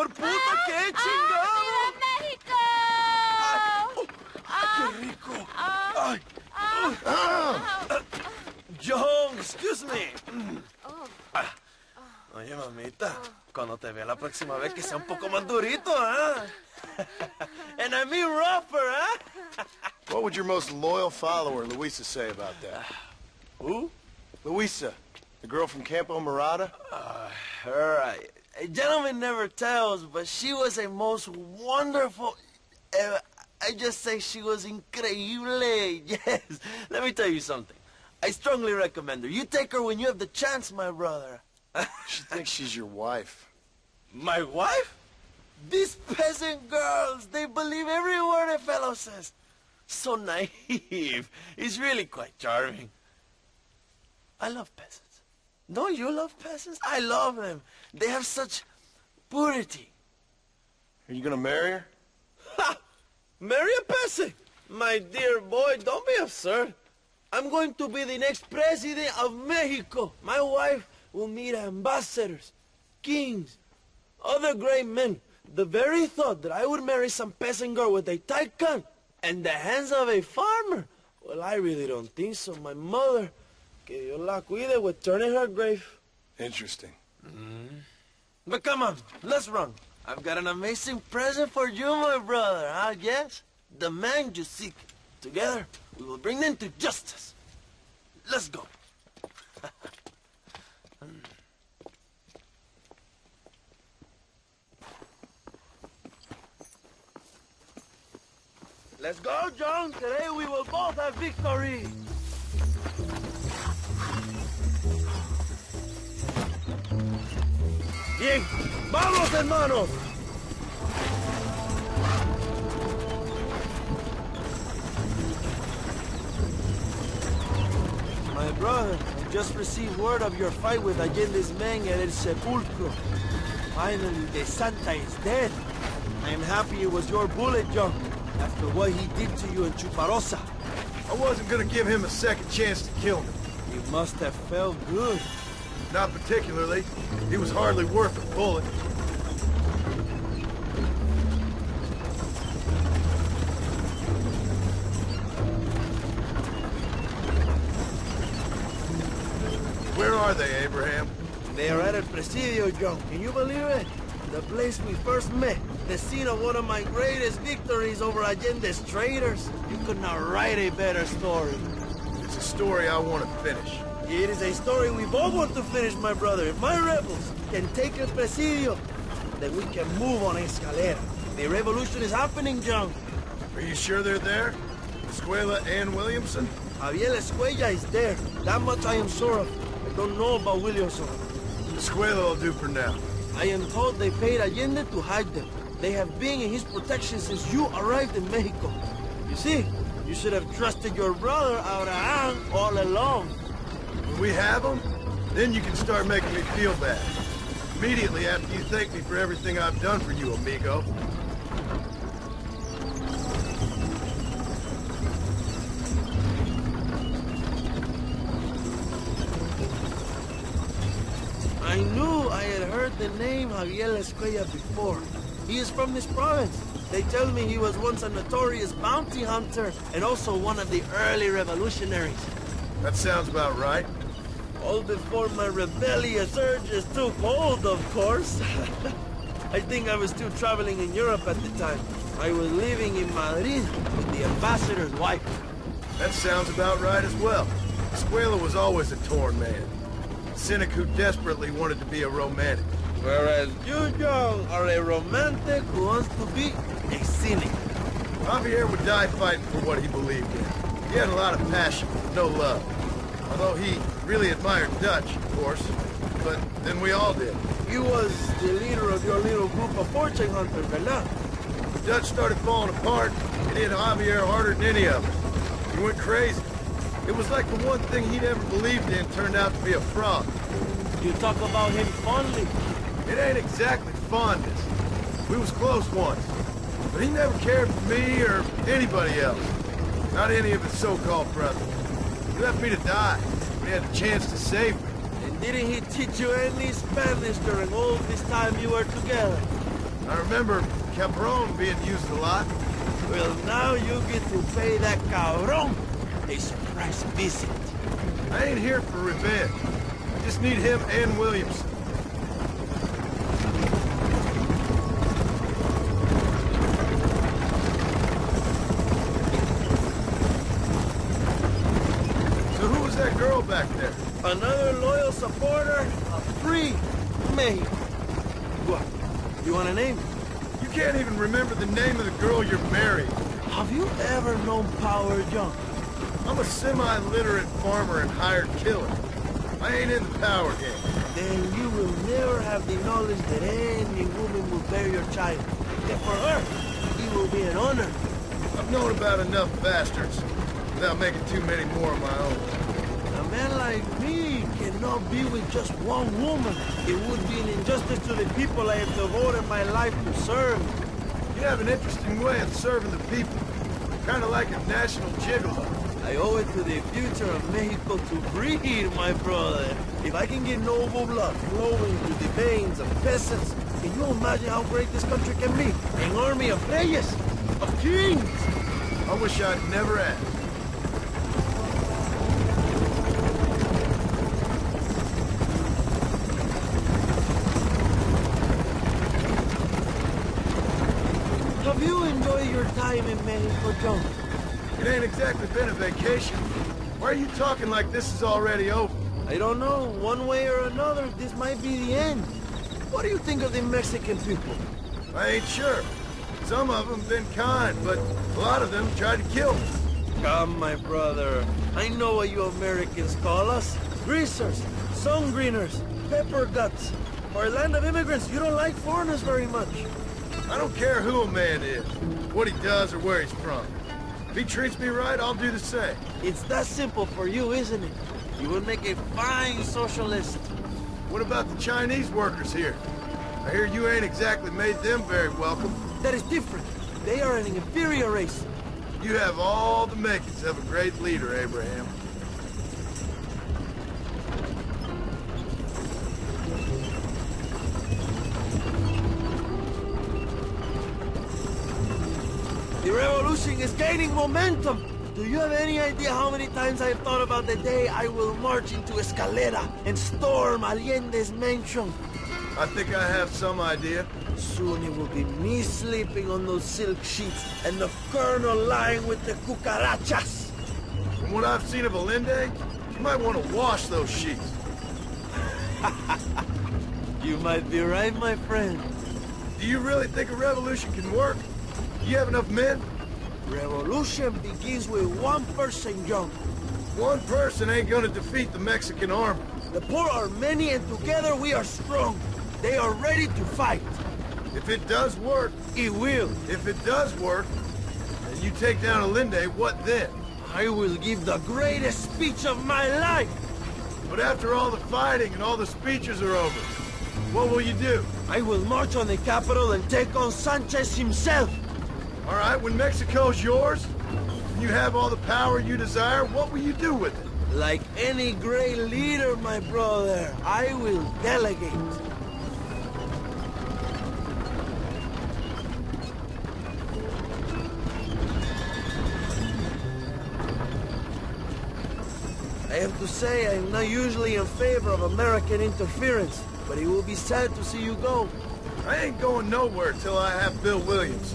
por puta, qué chingado. ¡México! ¡Qué rico! Ay. John, excuse me. Oye, mamita, cuando te vea la próxima vez que sea un poco más durito, ¿eh? And I mean rougher, ¿eh? What would your most loyal follower, Luisa, say about that? Who? Luisa, the girl from Campo Murata? Her, a gentleman never tells, but she was a most wonderful... I just say she was increíble, yes. Let me tell you something. I strongly recommend her. You take her when you have the chance, my brother. She thinks she's your wife. My wife? These peasant girls, they believe every word a fellow says. So naive. It's really quite charming. I love peasants. Don't you love peasants? I love them. They have such purity. Are you gonna marry her? Ha! Marry a peasant? My dear boy, don't be absurd. I'm going to be the next president of Mexico. My wife will meet ambassadors, kings, other great men. The very thought that I would marry some peasant girl with a tight gun and the hands of a farmer, well, I really don't think so. My mother, que Dios la cuide, would turn in her grave. Interesting. But come on, let's run. I've got an amazing present for you, my brother, huh? Yes? The man you seek. Together, we will bring them to justice. Let's go. Let's go, John. Today we will both have victory. Bien, vamos, hermanos. My brother, I just received word of your fight with Allende's men at El Sepulcro. Finally, the Santa is dead. I am happy it was your bullet, John, after what he did to you in Chuparosa. I wasn't gonna give him a second chance to kill me. You must have felt good. Not particularly. He was hardly worth a bullet. Where are they, Abraham? They are at El Presidio, John. Can you believe it? The place we first met. The scene of one of my greatest victories over Allende's traitors. You could not write a better story. It's a story I want to finish. It is a story we both want to finish, my brother. If my rebels can take El Presidio, then we can move on Escalera. The revolution is happening, John. Are you sure they're there? Escuela and Williamson? Javier Escuella is there. That much I am sure of. I don't know about Williamson. Escuela will do for now. I am told they paid Allende to hide them. They have been in his protection since you arrived in Mexico. You see, you should have trusted your brother, Abraham, all along. When we have them, then you can start making me feel bad. Immediately after you thank me for everything I've done for you, amigo. I knew I had heard the name Javier Escuella before. He is from this province. They tell me he was once a notorious bounty hunter and also one of the early revolutionaries. That sounds about right. All before my rebellious urges took hold, of course. I think I was still traveling in Europe at the time. I was living in Madrid with the ambassador's wife. That sounds about right as well. Escuela was always a torn man. A cynic who desperately wanted to be a romantic. Whereas you, John, are a romantic who wants to be a cynic. Javier would die fighting for what he believed in. He had a lot of passion, no love. Although he really admired Dutch, of course. But then we all did. He was the leader of your little group of fortune hunters, ¿verdad? Dutch started falling apart, and hit Javier harder than any of us. He went crazy. It was like the one thing he'd ever believed in turned out to be a fraud. You talk about him fondly. It ain't exactly fondness. We was close once. But he never cared for me or anybody else. Not any of his so-called brothers. He left me to die. We had a chance to save me. And didn't he teach you any Spanish during all this time you were together? I remember Cabron being used a lot. Well, now you get to pay that cabron a surprise visit. I ain't here for revenge. I just need him and Williamson. So who was that girl back there? Another loyal supporter of free Mexico. What? You want a name? You can't even remember the name of the girl you're marrying. Have you ever known Power Young? I'm a semi-literate farmer and hired killer. I ain't in the power game. Then you will never have the knowledge that any woman will bear your child. And for her, it will be an honor. I've known about enough bastards without making too many more of my own. A man like me cannot be with just one woman. It would be an injustice to the people I have devoted my life to serve. You have an interesting way of serving the people. Kind of like a national gigolo. I owe it to the future of Mexico to breed, my brother. If I can get noble blood flowing through the veins of peasants, can you imagine how great this country can be? An army of reyes, of kings. I wish I'd never asked. Have you enjoyed your time in Mexico, John? It ain't exactly been a vacation. Why are you talking like this is already over? I don't know. One way or another, this might be the end. What do you think of the Mexican people? I ain't sure. Some of them been kind, but a lot of them tried to kill me. Come, my brother. I know what you Americans call us. Greasers, sun greeners, pepper guts. For a land of immigrants, you don't like foreigners very much. I don't care who a man is, what he does or where he's from. If he treats me right, I'll do the same. It's that simple for you, isn't it? You would make a fine socialist. What about the Chinese workers here? I hear you ain't exactly made them very welcome. That is different. They are an inferior race. You have all the makings of a great leader, Abraham. The revolution is gaining momentum. Do you have any idea how many times I've thought about the day I will march into Escalera and storm Allende's mansion? I think I have some idea. Soon it will be me sleeping on those silk sheets and the colonel lying with the cucarachas. From what I've seen of Allende, you might want to wash those sheets. You might be right, my friend. Do you really think a revolution can work? You have enough men? Revolution begins with one person, John. One person ain't gonna defeat the Mexican army. The poor are many and together we are strong. They are ready to fight. If it does work, It will. if it does work, and you take down Allende, what then? I will give the greatest speech of my life. But after all the fighting and all the speeches are over, what will you do? I will march on the capital and take on Sanchez himself. All right, when Mexico's yours, and you have all the power you desire, what will you do with it? Like any great leader, my brother, I will delegate. I have to say, I'm not usually in favor of American interference, but it will be sad to see you go. I ain't going nowhere till I have Bill Williams.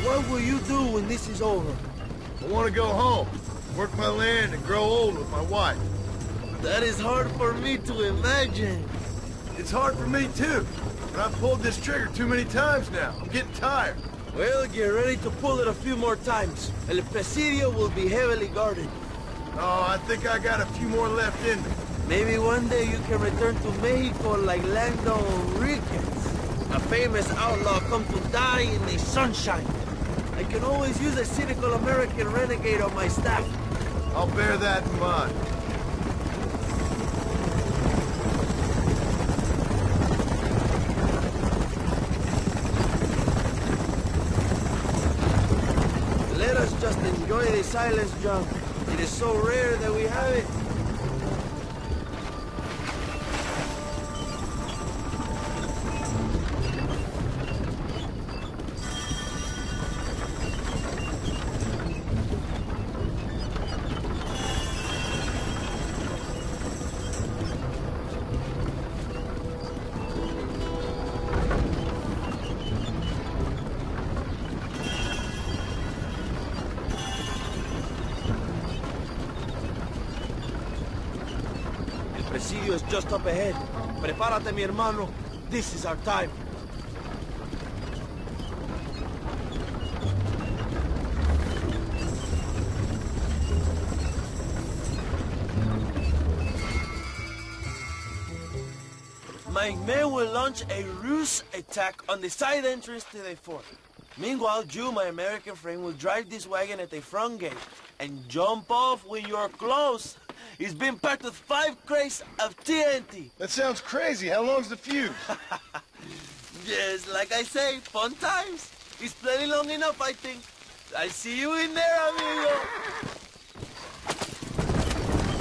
What will you do when this is over? I want to go home, work my land, and grow old with my wife. That is hard for me to imagine. It's hard for me, too. But I've pulled this trigger too many times now. I'm getting tired. Well, get ready to pull it a few more times. El Presidio will be heavily guarded. Oh, I think I got a few more left in me. Maybe one day you can return to Mexico like Lando Enriquez, a famous outlaw come to die in the sunshine. I can always use a cynical American renegade on my staff. I'll bear that in mind. Let us just enjoy the silence, John. It is so rare that we have it. Presidio is just up ahead. Prepárate, mi hermano. This is our time. My men will launch a ruse attack on the side entrance to the fort. Meanwhile, you, my American friend, will drive this wagon at the front gate and jump off when you're close. It's been packed with 5 crates of TNT. That sounds crazy. How long's the fuse? Yes, like I say, fun times. It's plenty long enough, I think. I see you in there, amigo.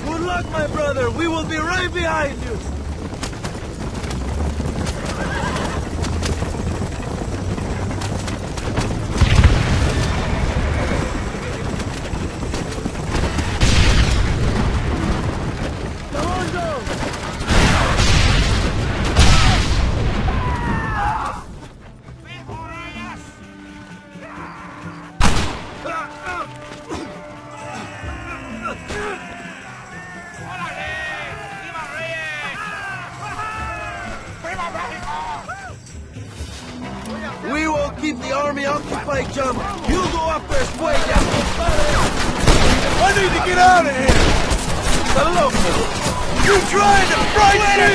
Good luck, my brother. We will be right behind you. We will keep the army occupied, John. You go after Escuella. I need to get out of here! Hello. You trying to frighten me?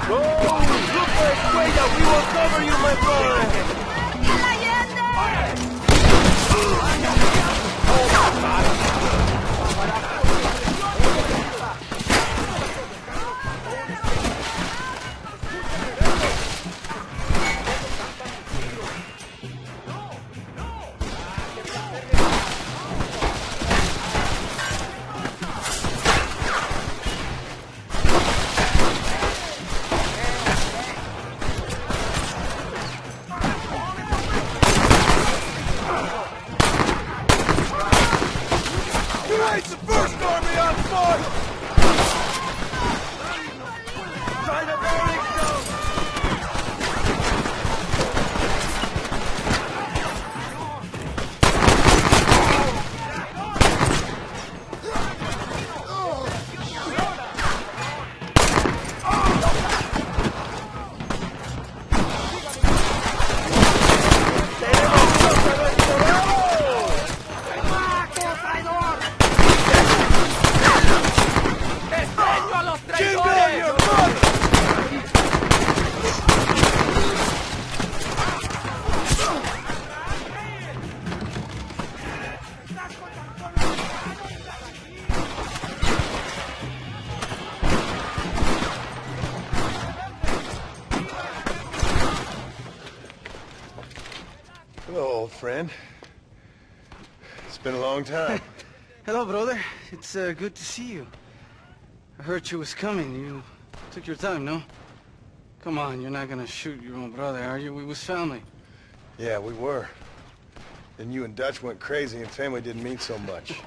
Go! Look for Escuella. We will cover you, my brother. It's the first army on foot! Try the barracks down. Hello, old friend. It's been a long time. Hello, brother. It's good to see you. I heard you was coming. You took your time, no? Come on, you're not gonna shoot your own brother, are you? We was family. Yeah, we were. Then you and Dutch went crazy and family didn't mean so much.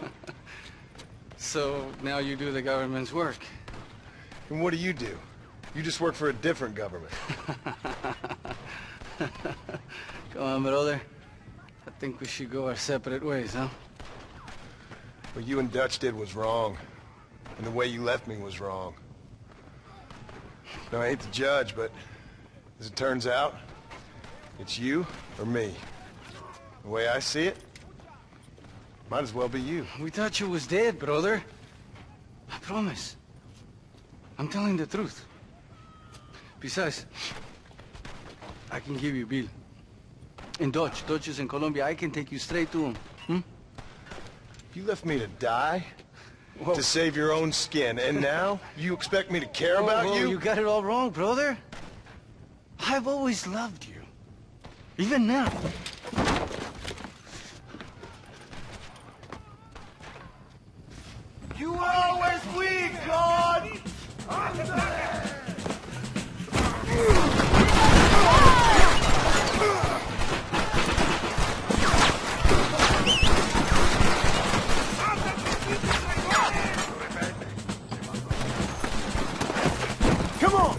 So now you do the government's work. And what do? You just work for a different government. Come on, brother. I think we should go our separate ways, huh? What you and Dutch did was wrong. And the way you left me was wrong. Now, I hate to judge, but as it turns out, it's you or me. The way I see it, might as well be you. We thought you was dead, brother. I promise. I'm telling the truth. Besides, I can give you Bill. In Dutch. Dutch is in Colombia. I can take you straight to him. Hmm? You left me to die? Whoa. To save your own skin, and now you expect me to care about Whoa, you? You got it all wrong, brother. I've always loved you. Even now. You were always weak, God! Come on!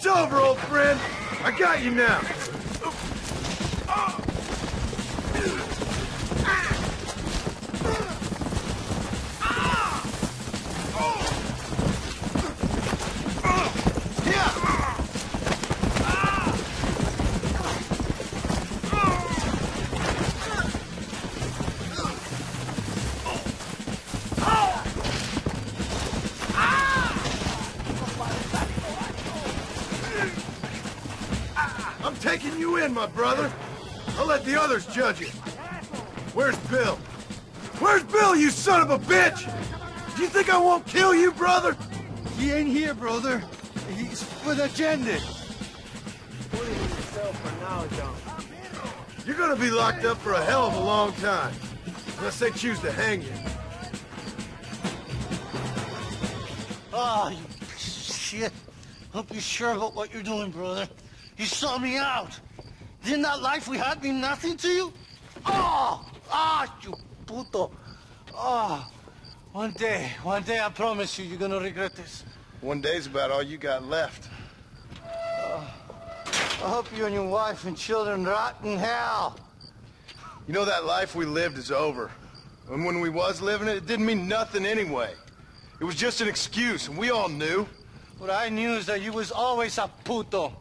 It's over, old friend. I got you now. I'm taking you in, my brother. I'll let the others judge it. Where's Bill? Where's Bill, you son of a bitch? Do you think I won't kill you, brother? He ain't here, brother. He's with agenda. Put it in yourself for now, John. You're gonna be locked up for a hell of a long time. Unless they choose to hang you. Oh, you piece of shit. Hope you're sure about what you're doing, brother. You saw me out. Didn't that life we had mean nothing to you? Oh! Ah, you puto. Oh. One day, I promise you, you're gonna regret this. One day's about all you got left. I hope you and your wife and children rot in hell. You know, that life we lived is over. And when we was living it, it didn't mean nothing anyway. It was just an excuse, and we all knew. What I knew is that you was always a puto.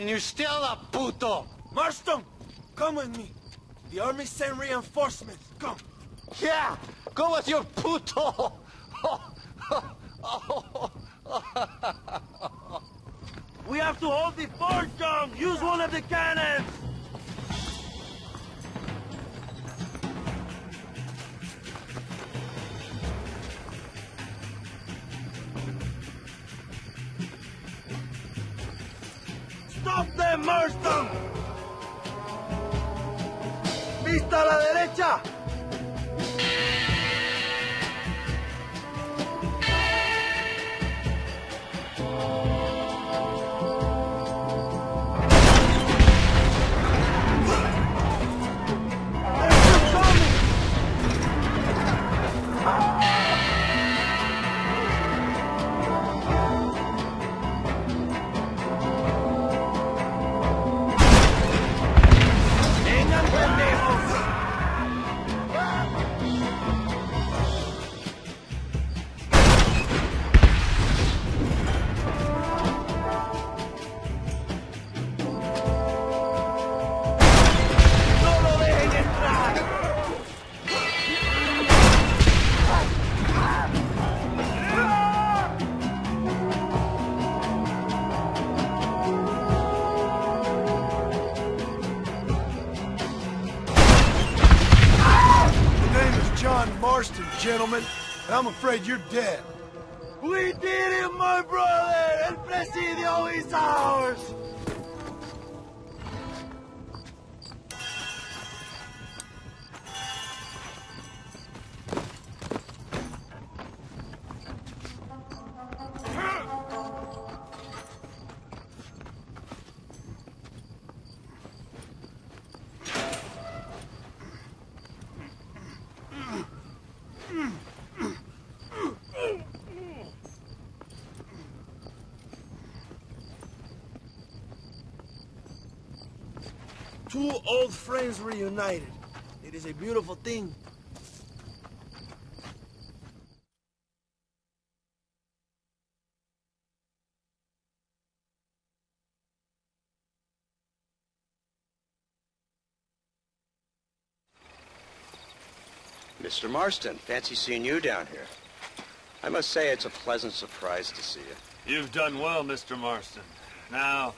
And you're still a puto. Marston, come with me. The army sent reinforcements. Come. Yeah, go with your puto. We have to hold the fort, John. Use one of the cannons. Stop them, Marston. Vista a la derecha. Gentlemen, and I'm afraid you're dead. We did it, my brother! El Presidio is ours! Two old friends reunited. It is a beautiful thing. Mr. Marston, fancy seeing you down here. I must say it's a pleasant surprise to see you. You've done well, Mr. Marston. Now,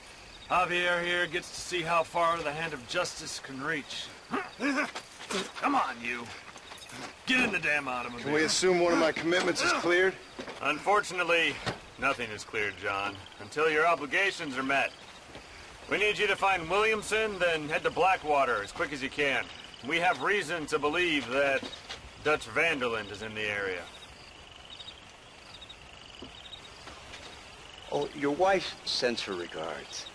Javier here gets to see how far the hand of justice can reach. Come on, you. Get in the damn automobile. Can we assume one of my commitments is cleared? Unfortunately, nothing is cleared, John, until your obligations are met. We need you to find Williamson, then head to Blackwater as quick as you can. We have reason to believe that Dutch Vanderland is in the area. Oh, your wife sends her regards.